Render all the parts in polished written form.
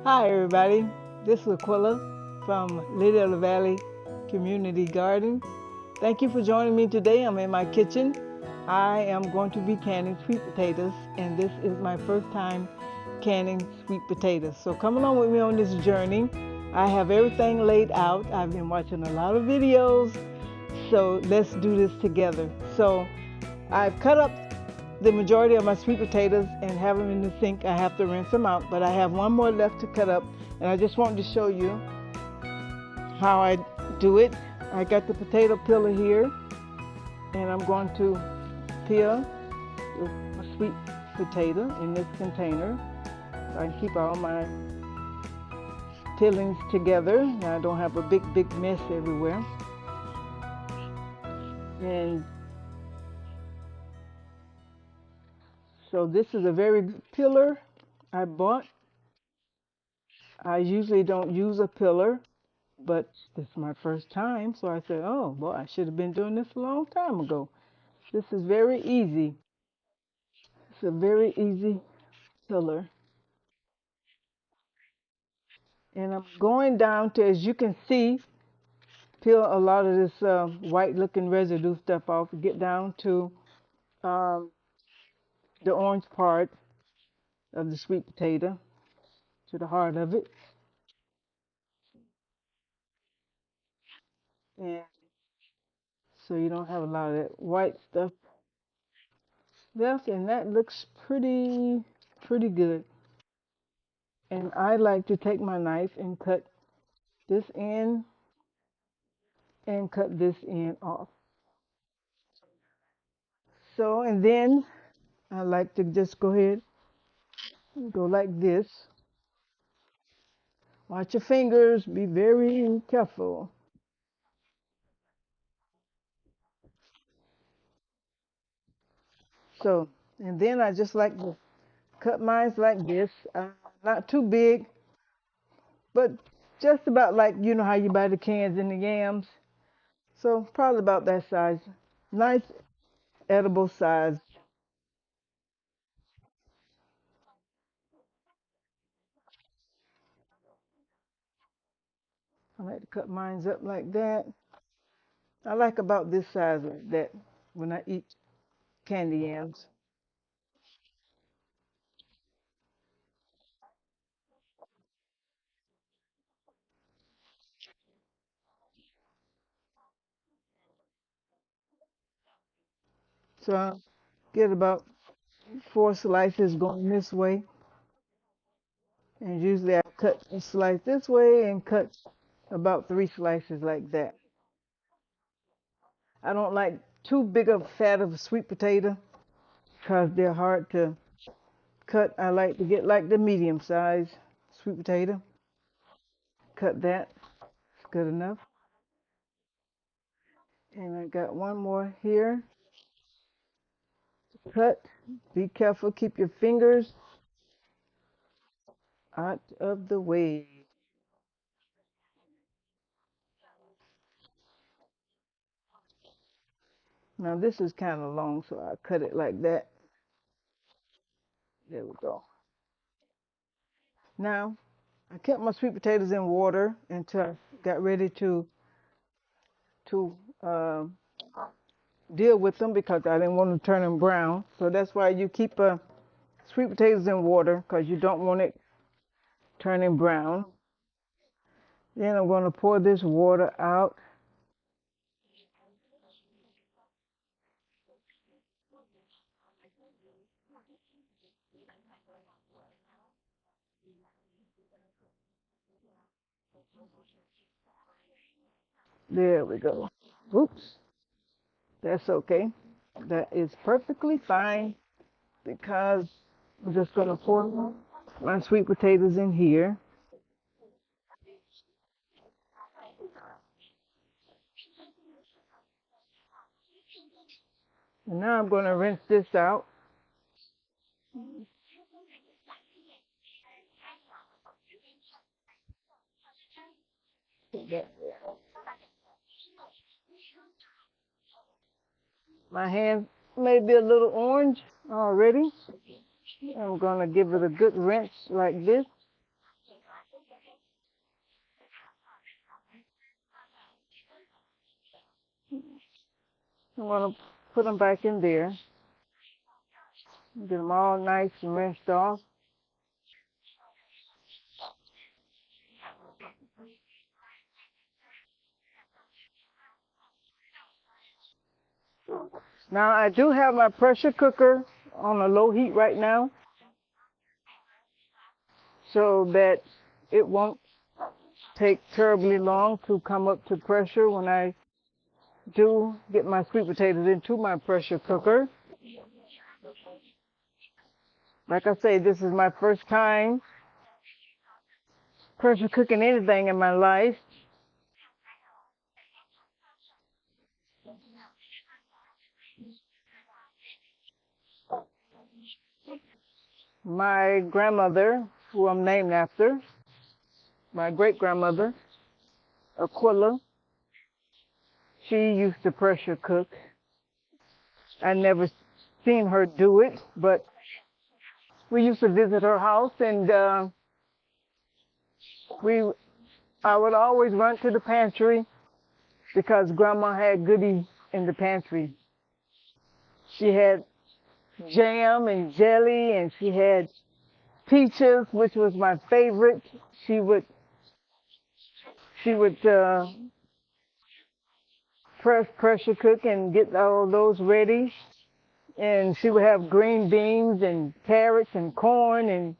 Hi, everybody. This is Aquila from Lady of the Valley Community Garden. Thank you for joining me today. I'm in my kitchen. I am going to be canning sweet potatoes, and this is my first time canning sweet potatoes. So come along with me on this journey. I have everything laid out. I've been watching a lot of videos, so let's do this together. So I've cut up the majority of my sweet potatoes and have them in the sink. I have to rinse them out, but I have one more left to cut up, and I just wanted to show you how I do it. I got the potato peeler here, and I'm going to peel the sweet potato in this container so I can keep all my peelings together and I don't have a big mess everywhere. And so this is a very good peeler I bought. I usually don't use a pillar, but this is my first time, so I said, oh, boy, I should have been doing this a long time ago. This is very easy. It's a very easy pillar. And I'm going down to, as you can see, peel a lot of this white looking residue stuff off, get down to um, the orange part of the sweet potato, to the heart of it. And so you don't have a lot of that white stuff left, and that looks pretty good. And I like to take my knife and cut this end and cut this end off. So, and then I like to just go ahead and go like this. Watch your fingers, be very careful. So, and then I just like to cut mine like this. Not too big, but just about like, you know how you buy the cans in the yams. So probably about that size. Nice edible size. I like to cut mine up like that. I like about this size like that when I eat candy yams. So I get about 4 slices going this way. And usually I cut a slice this way and cut about 3 slices like that. I don't like too big of fat of a sweet potato because they're hard to cut. I like to get like the medium size sweet potato. Cut that. It's good enough. And I got one more here. Cut. Be careful. Keep your fingers out of the way. Now this is kind of long, so I cut it like that. There we go. Now I kept my sweet potatoes in water until I got ready to deal with them because I didn't want to turn them brown. So that's why you keep sweet potatoes in water because you don't want it turning brown. Then I'm going to pour this water out. There we go. Oops, that's okay. That is perfectly fine because I'm just going to pour my sweet potatoes in here. And now I'm going to rinse this out. My hands may be a little orange already. I'm going to give it a good rinse like this. I'm going to put them back in there. Get them all nice and rinsed off. Now I do have my pressure cooker on a low heat right now so that it won't take terribly long to come up to pressure when I do get my sweet potatoes into my pressure cooker. Like I say, this is my first time pressure cooking anything in my life. My grandmother, who I'm named after, my great-grandmother, Aquila, she used to pressure cook. I never seen her do it, but we used to visit her house, and I would always run to the pantry because Grandma had goodies in the pantry. She had jam and jelly, and she had peaches, which was my favorite. She would pressure cook and get all those ready, and she would have green beans and carrots and corn, and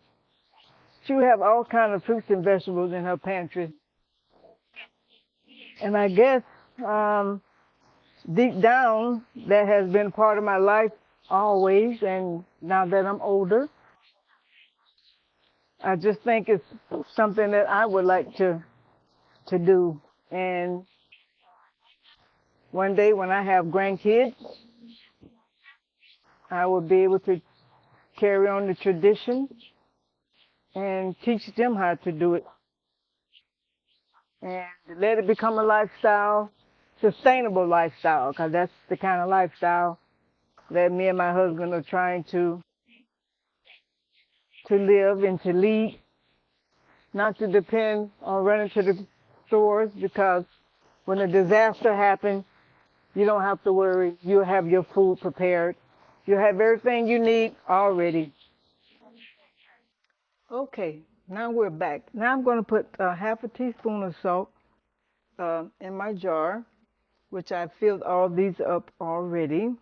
she would have all kinds of fruits and vegetables in her pantry. And I guess deep down, that has been part of my life always. And now that I'm older, I just think it's something that I would like to do. And one day when I have grandkids, I will be able to carry on the tradition and teach them how to do it. And let it become a lifestyle, sustainable lifestyle, because that's the kind of lifestyle that me and my husband are trying to live and to lead, not to depend on running to the stores, because when a disaster happens, you don't have to worry. You'll have your food prepared. You'll have everything you need already. Okay, now we're back. Now I'm going to put half a teaspoon of salt in my jar, which I filled all these up already.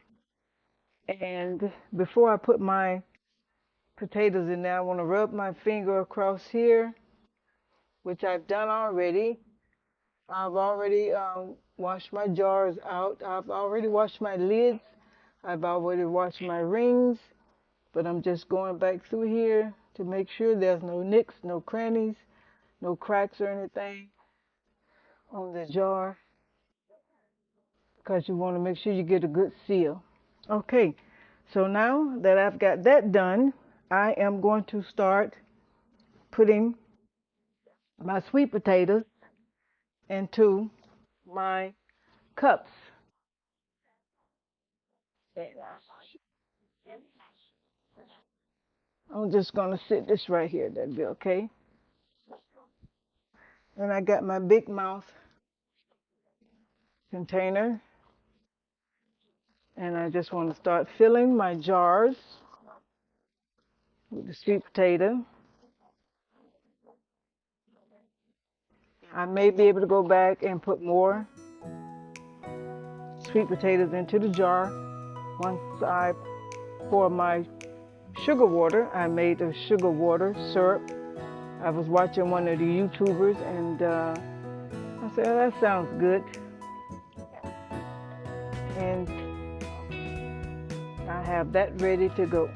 And before I put my potatoes in there, I want to rub my finger across here, which I've done already. I've already washed my jars out. I've already washed my lids. I've already washed my rings, but I'm just going back through here to make sure there's no nicks, no crannies, no cracks or anything on the jar, because you want to make sure you get a good seal. Okay, so now that I've got that done, I am going to start putting my sweet potatoes into my cups. I'm just going to sit this right here. That'll be okay. And I got my big mouth container. And I just want to start filling my jars with the sweet potato. I may be able to go back and put more sweet potatoes into the jar once I pour my sugar water. I made a sugar water syrup. I was watching one of the YouTubers, and I said, oh, that sounds good. And I have that ready to go.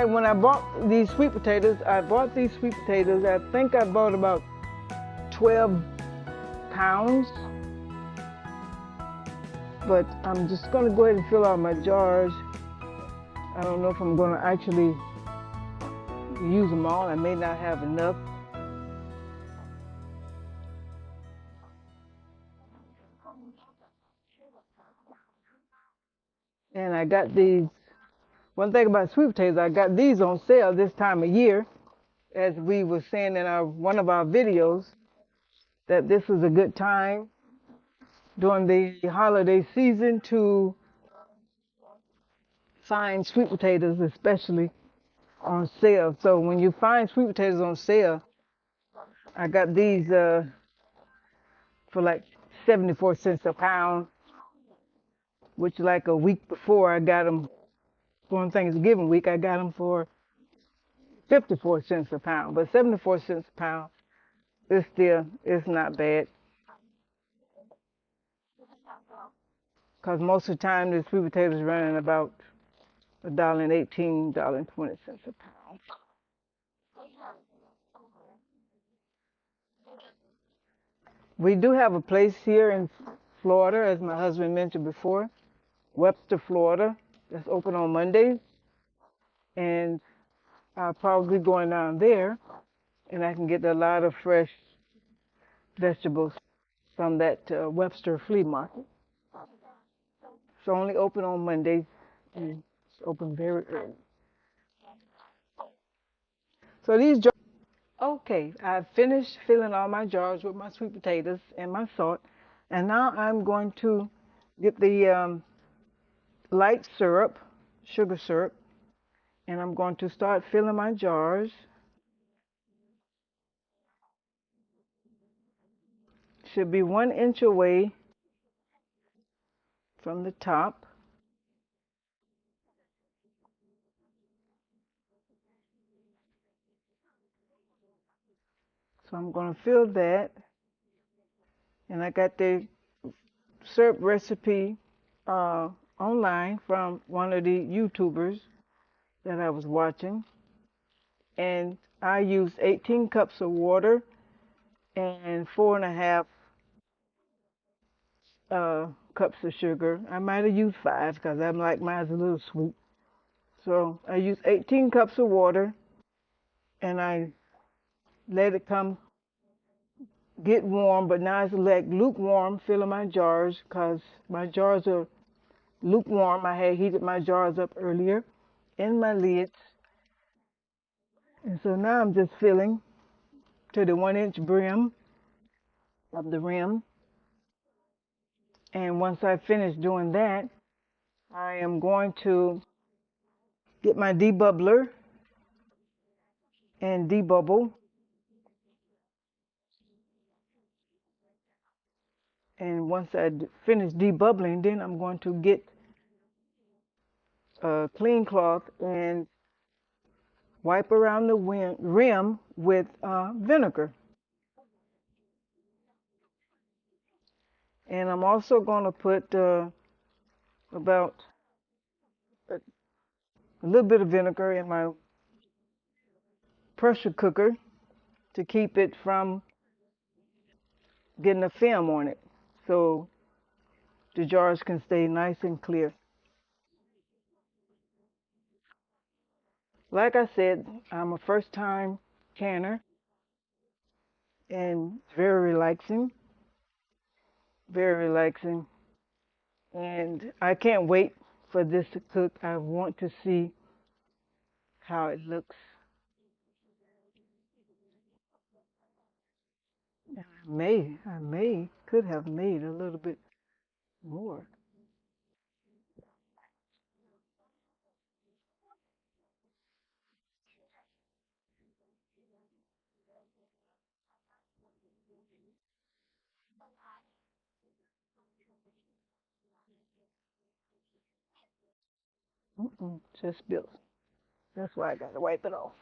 When I bought these sweet potatoes, I think I bought about 12 pounds. But I'm just going to go ahead and fill out my jars. I don't know if I'm going to actually use them all. I may not have enough. And I got these. One thing about sweet potatoes, I got these on sale this time of year, as we were saying in one of our videos, that this is a good time during the holiday season to find sweet potatoes, especially on sale. So when you find sweet potatoes on sale, I got these for like 74 cents a pound, which like a week before I got them on Thanksgiving week, I got them for 54 cents a pound. But 74 cents a pound is still, it's not bad. Because most of the time the sweet potatoes running about $1.18, $1.20 a pound. We do have a place here in Florida, as my husband mentioned before, Webster, Florida, that's open on Mondays. And I'll probably be going down there and I can get a lot of fresh vegetables from that Webster flea market. It's only open on Mondays and it's open very early. So these jars, okay, I've finished filling all my jars with my sweet potatoes and my salt. And now I'm going to get the light syrup, sugar syrup, and I'm going to start filling my jars. Should be 1 inch away from the top. So I'm going to fill that. And I got the syrup recipe uh, online from one of the YouTubers that I was watching. And I used 18 cups of water and 4.5 cups of sugar. I might have used 5 because I'm like mine's a little sweet. So I used 18 cups of water and I let it come get warm, but now it's like lukewarm, filling my jars because my jars are lukewarm. I had heated my jars up earlier in my lids. And so now I'm just filling to the 1 inch brim of the rim. And once I finish doing that, I am going to get my debubbler and debubble. And once I finish debubbling, then I'm going to get a clean cloth and wipe around the rim with vinegar. And I'm also going to put about a little bit of vinegar in my pressure cooker to keep it from getting a film on it so the jars can stay nice and clear. Like I said, I'm a first time canner and it's very relaxing, very relaxing. And I can't wait for this to cook. I want to see how it looks. Could have made a little bit more. Just spilled. That's why I got to wipe it off.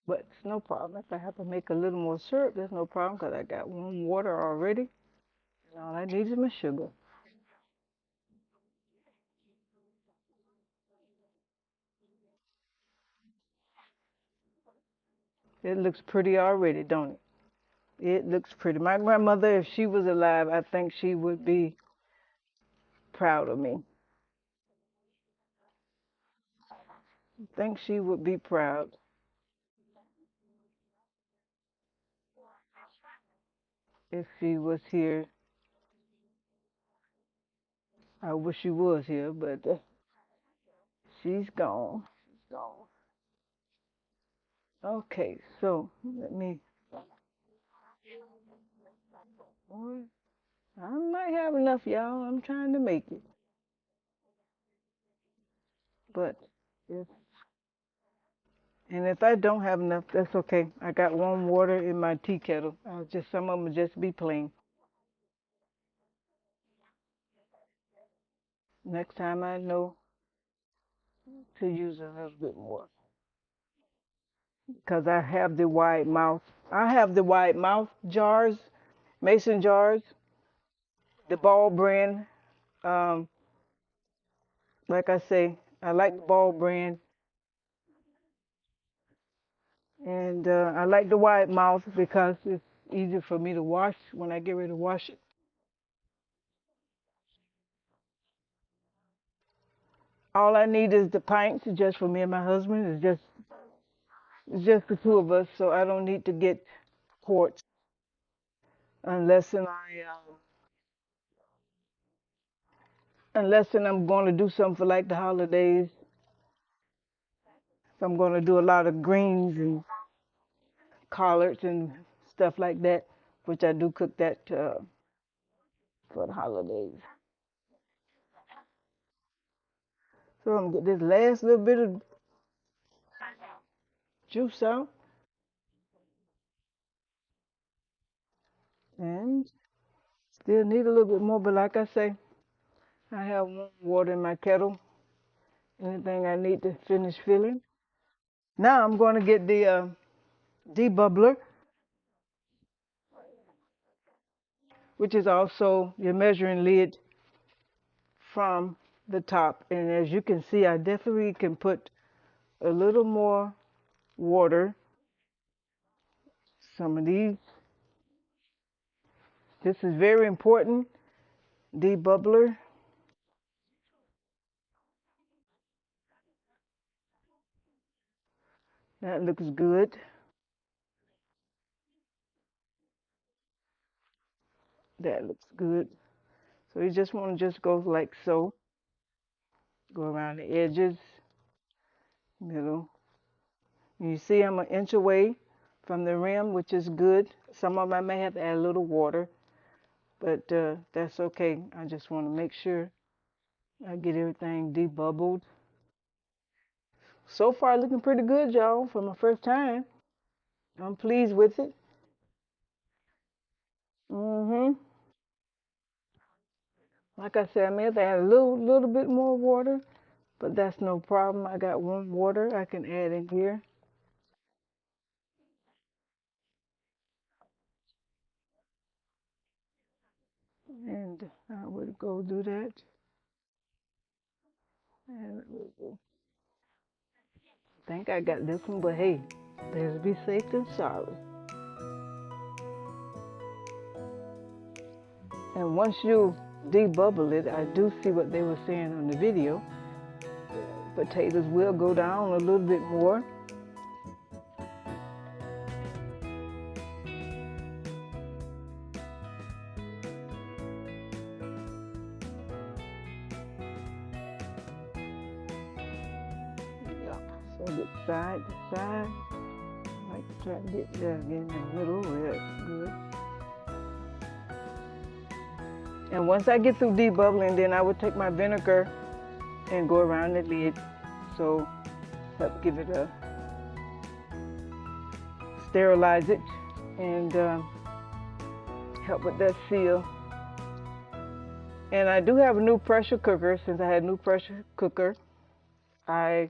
But it's no problem. If I have to make a little more syrup, there's no problem because I got warm water already. And all I need is my sugar. It looks pretty already, don't it? It looks pretty. My grandmother, if she was alive, I think she would be proud of me. I think she would be proud. if she was here. I wish she was here, but she's gone. She's gone. Okay, so let me. Boy, I might have enough, y'all. I'm trying to make it, but if if I don't have enough, that's okay. I got warm water in my tea kettle. I'll just some of them will just be plain. Next time I know to use a little bit more because I have the wide mouth. I have the wide mouth jars, mason jars, the ball brand. Um, like I say, I like the ball brand, and I like the wide mouth because it's easier for me to wash when I get ready to wash it. All I need is the pints, just for me and my husband. It's just the two of us, so I don't need to get quarts unless I'm going to do something for like the holidays. If I'm going to do a lot of greens and collards and stuff like that, which I do cook that for the holidays. So I'm gonna get this last little bit of juice out, and still need a little bit more. But like I say, I have warm water in my kettle. Anything I need to finish filling. Now I'm going to get the debubbler, which is also your measuring lid from the top. And as you can see, I definitely can put a little more water. Some of these. This is very important. Debubbler. That looks good. That looks good. So you just want to just go like so. Go around the edges, middle. You see I'm an inch away from the rim, which is good. Some of them I may have to add a little water, but that's okay. I just want to make sure I get everything debubbled. So far, looking pretty good, y'all, for my first time. I'm pleased with it. hmm Like I said, I may have to add a little bit more water, but that's no problem. I got warm water I can add in here, and I would go do that. And I think I got this one, but hey, better be safe than sorry. And once you debubble it, I do see what they were saying on the video. Potatoes will go down a little bit more. Yep. So get side to side. Like try to get there in the middle. That's good. And once I get through debubbling, then I would take my vinegar and go around the lid. So help give it a sterilize it and help with that seal. And I do have a new pressure cooker. Since I had a new pressure cooker, I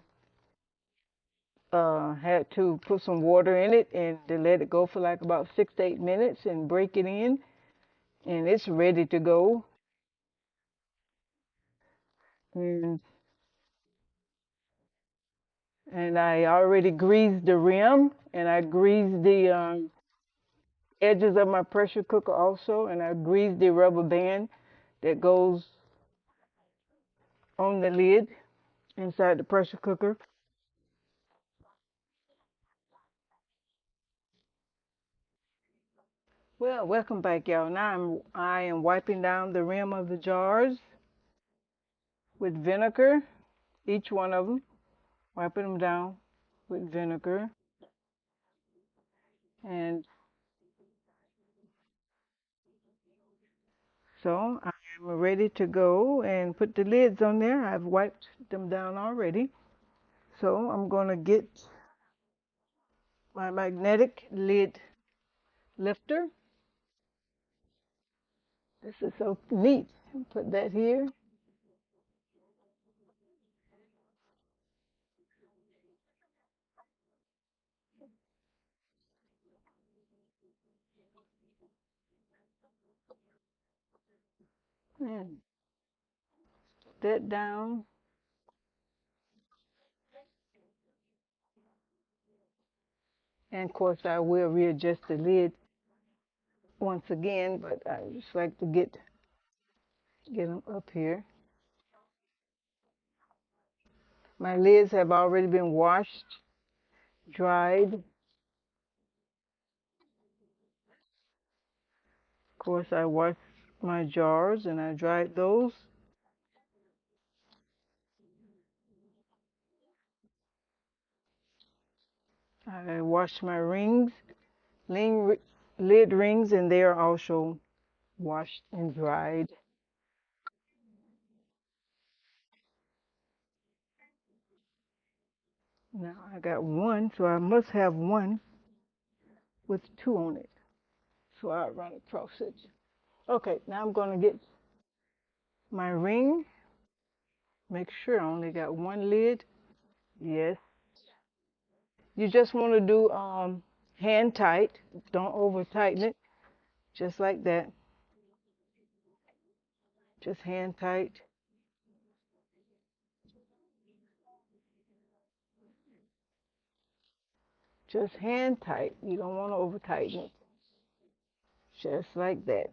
had to put some water in it and to let it go for like about 6 to 8 minutes and break it in, and it's ready to go. And, and I already greased the rim, and I greased the edges of my pressure cooker also, and I greased the rubber band that goes on the lid inside the pressure cooker. Well, welcome back, y'all. Now I am wiping down the rim of the jars with vinegar, each one of them, wiping them down with vinegar. And so I am ready to go and put the lids on there. I've wiped them down already. So I'm going to get my magnetic lid lifter. This is so neat. Put that here. And put that down. And of course I will readjust the lid once again, but I just like to get them up here. My lids have already been washed, dried. Of course I washed my jars and I dried those. I washed my rings, lid rings, and they are also washed and dried. Now I got one, so I must have one with two on it. So I'll run across it. Okay, now I'm going to get my ring. Make sure I only got one lid. Yes. You just want to do hand tight. Don't over tighten it. Just like that. Just hand tight. Just hand tight. You don't want to over tighten it. Just like that.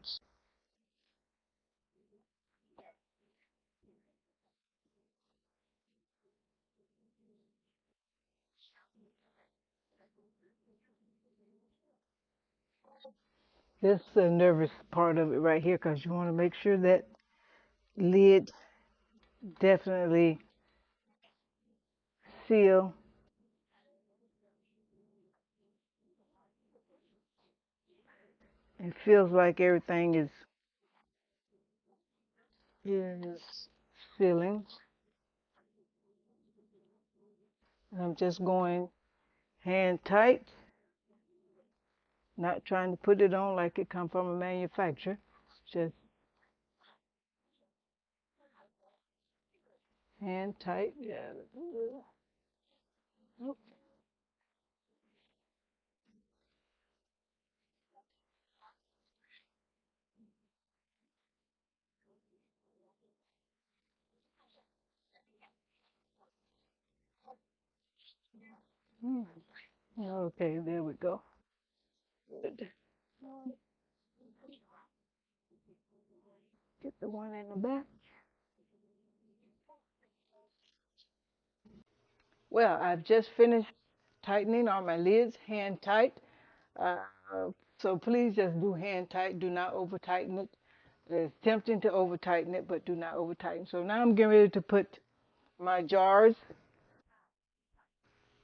This is the nervous part of it right here because you want to make sure that lid definitely seal. It feels like everything is sealing. And I'm just going hand tight, not trying to put it on like it come from a manufacturer. Just hand tight. Yeah. Okay, there we go. Good. Get the one in the back. Well, I've just finished tightening all my lids, hand tight. Uh, so please just do hand tight. Do not over tighten it. It's tempting to over tighten it, but do not over tighten. So now I'm getting ready to put my jars,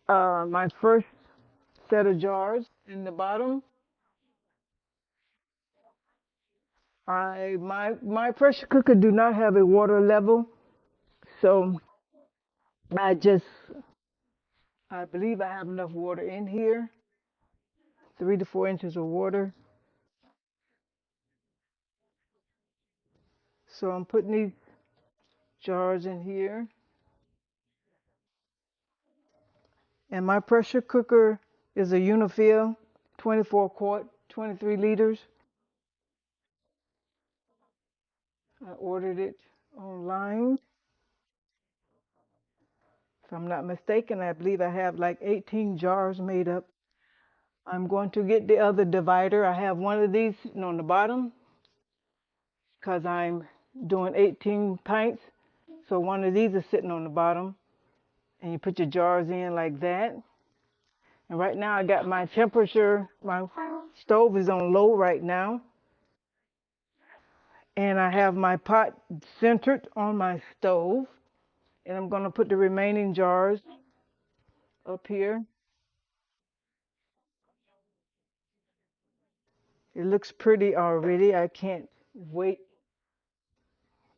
my first set of jars in the bottom. My pressure cooker do not have a water level, so I just I believe I have enough water in here, 3 to 4 inches of water. So I'm putting these jars in here. And my pressure cooker is a Unifill, 24 quart, 23 liters. I ordered it online. If I'm not mistaken, I believe I have like 18 jars made up. I'm going to get the other divider. I have one of these sitting on the bottom because I'm doing 18 pints. So one of these is sitting on the bottom, and you put your jars in like that. And right now I got my temperature, my stove is on low right now. And I have my pot centered on my stove. And I'm going to put the remaining jars up here. It looks pretty already. I can't wait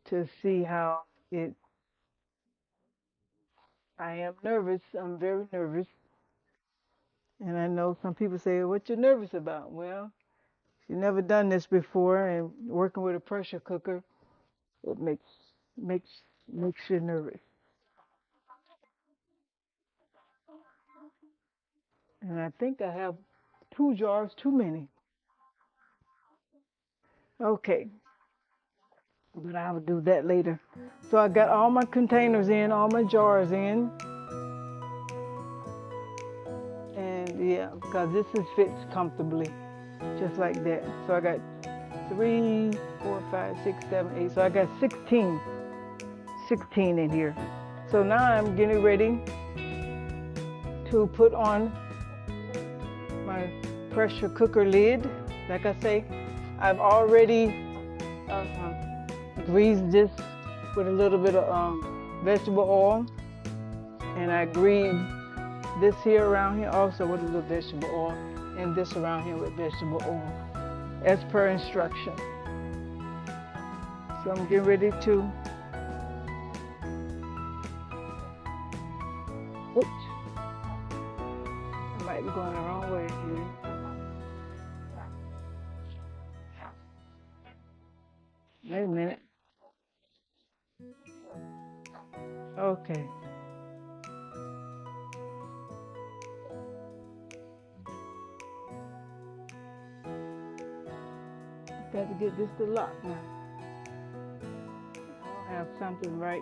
to see how it. I am nervous. I'm very nervous. And I know some people say, "What you nervous about?" Well, if you've never done this before and working with a pressure cooker, it makes makes you nervous. And I think I have 2 jars too many. Okay, but I will do that later. So I got all my containers in, all my jars in, and yeah, because this is fits comfortably, just like that. So I got 3, 4, 5, 6, 7, 8. So I got 16 in here. So now I'm getting ready to put on my pressure cooker lid. Like I say, I've already uh, greased this with a little bit of vegetable oil, and I greased this here around here also with a little vegetable oil, and this around here with vegetable oil, as per instruction. So I'm getting ready to. Oops, I might be going the wrong way here. Wait a minute. Okay. Got to get this to lock now. I'll have something right.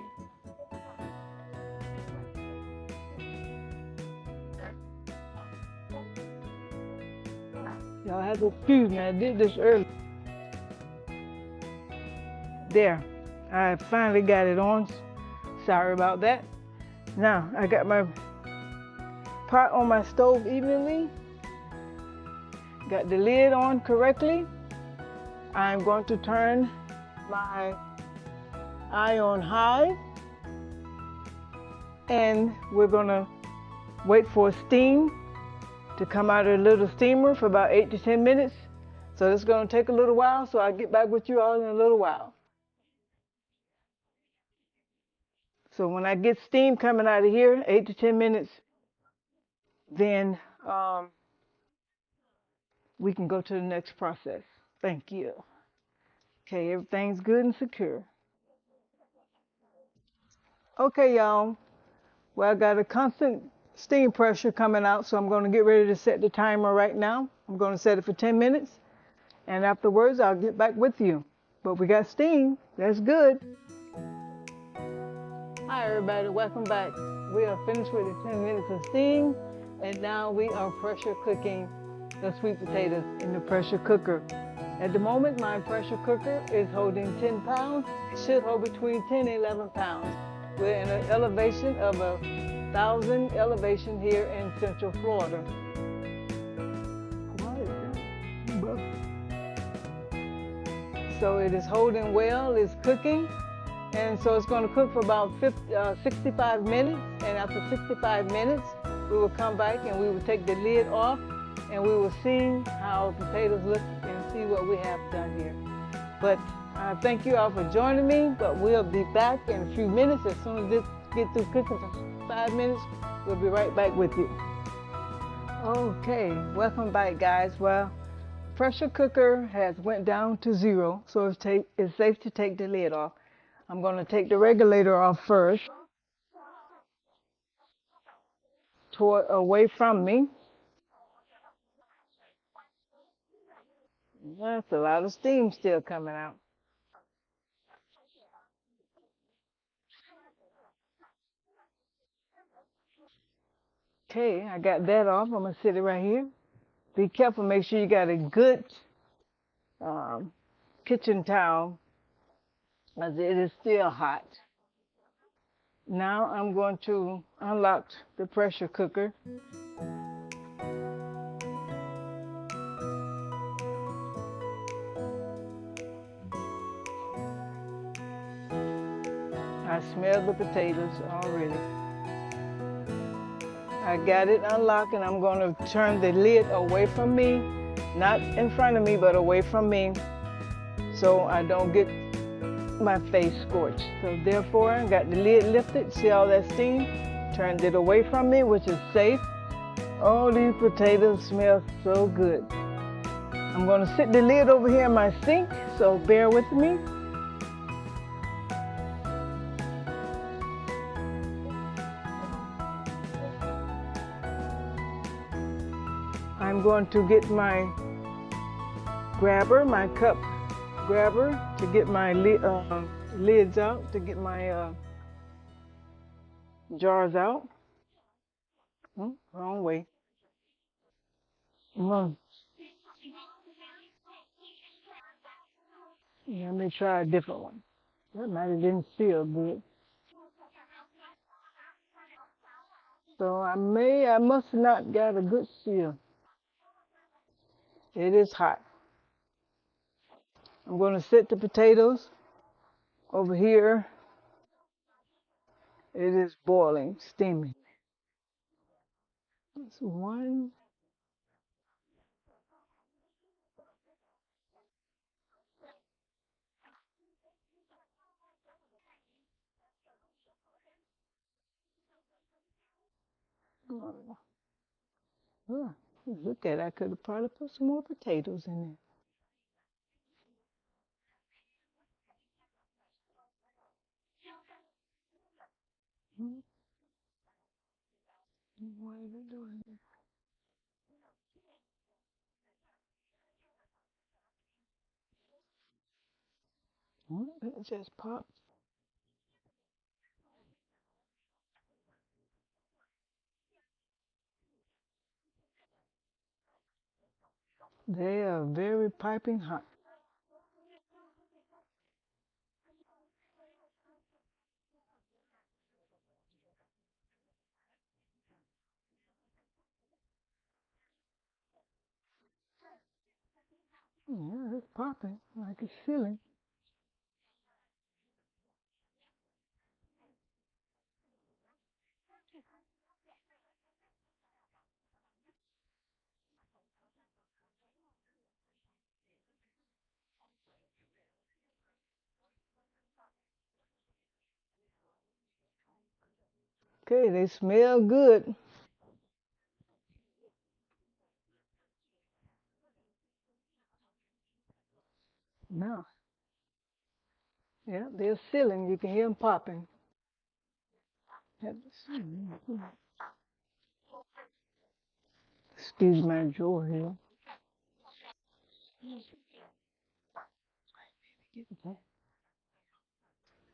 Y'all have to excuse me. I did this early. There. I finally got it on. Sorry about that. Now I got my pot on my stove evenly. Got the lid on correctly. I'm going to turn my eye on high, and we're going to wait for steam to come out of the little steamer for about 8 to 10 minutes. So it's going to take a little while, so I'll get back with you all in a little while. So when I get steam coming out of here, 8 to 10 minutes, then we can go to the next process. Thank you. Okay, everything's good and secure. Okay, y'all. Well, I got a constant steam pressure coming out, so I'm going to get ready to set the timer right now. I'm going to set it for 10 minutes, and afterwards I'll get back with you. But we got steam. That's good. Hi, everybody. Welcome back. We are finished with the 10 minutes of steam, and now we are pressure cooking the sweet potatoes in the pressure cooker. At the moment, my pressure cooker is holding 10 pounds. It should hold between 10 and 11 pounds. We're in an elevation of 1,000 elevation here in Central Florida. So it is holding well, it's cooking, and so it's going to cook for about 65 minutes, and after 65 minutes, we will come back and we will take the lid off, and we will see how the potatoes look and see what we have done here. But thank you all for joining me, but we'll be back in a few minutes. As soon as this gets through cooking for 5 minutes, we'll be right back with you. Okay, welcome back, guys. Well, pressure cooker has went down to 0, so it's safe to take the lid off. I'm going to take the regulator off first, away from me. That's a lot of steam still coming out. Okay, I got that off. I'm going to sit it right here. Be careful, make sure you got a good um, kitchen towel, as it is still hot. Now I'm going to unlock the pressure cooker. smell the potatoes already. I got it unlocked and I'm going to turn the lid away from me, not in front of me, but away from me, so I don't get my face scorched. So therefore, I got the lid lifted. See all that steam? Turned it away from me, which is safe. Oh, these potatoes smell so good. I'm going to sit the lid over here in my sink, so bear with me. I'm going to get my grabber, my cup grabber, to get my lids out, to get my jars out. Wrong way. Mm. Let me try a different one. That might have didn't feel good. So I must not got a good seal. It is hot. I'm going to set the potatoes over here. It is boiling, steaming. That's one. Oh, look at it. I could have probably put some more potatoes in there. What are you doing? It just popped. They are very piping hot. Yeah, it's popping like it's filling. Okay, they smell good. Now, yeah, they're sealing. You can hear them popping. Excuse my jaw here.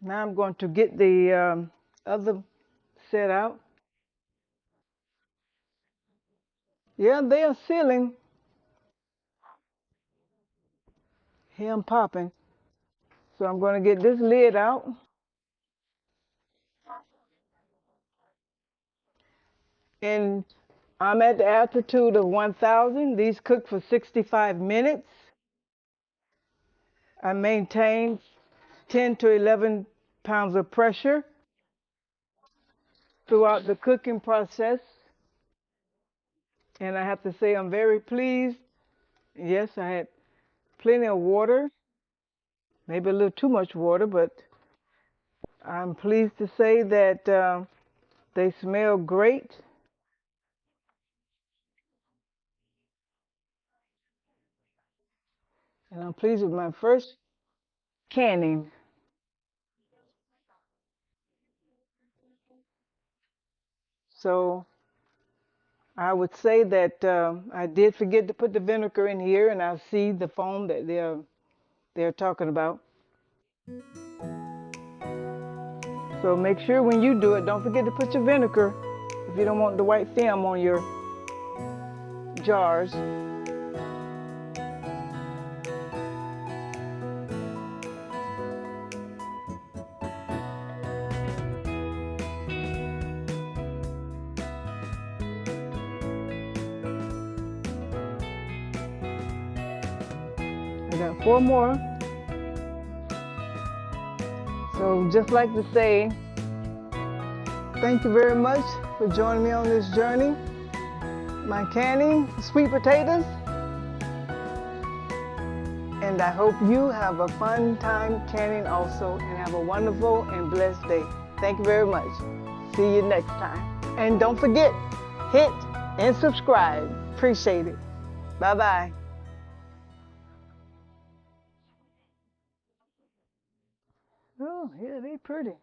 Now I'm going to get the other set out. Yeah, they are sealing. Hear them popping. So I'm going to get this lid out. And I'm at the altitude of 1,000. These cook for 65 minutes. I maintain 10 to 11 pounds of pressure throughout the cooking process. And I have to say I'm very pleased. Yes, I had plenty of water, maybe a little too much water, but I'm pleased to say that they smell great. And I'm pleased with my first canning. So I would say that I did forget to put the vinegar in here, and I see the foam that they're talking about. So make sure when you do it, don't forget to put your vinegar if you don't want the white film on your jars. I got 4 more. So So just like to say, thank you very much for joining me on this journey. My canning sweet potatoes. And I hope you have a fun time canning also and have a wonderful and blessed day. Thank you very much. See you next time. And don't forget, hit and subscribe. Appreciate it. Bye-bye. Oh, yeah, they pretty.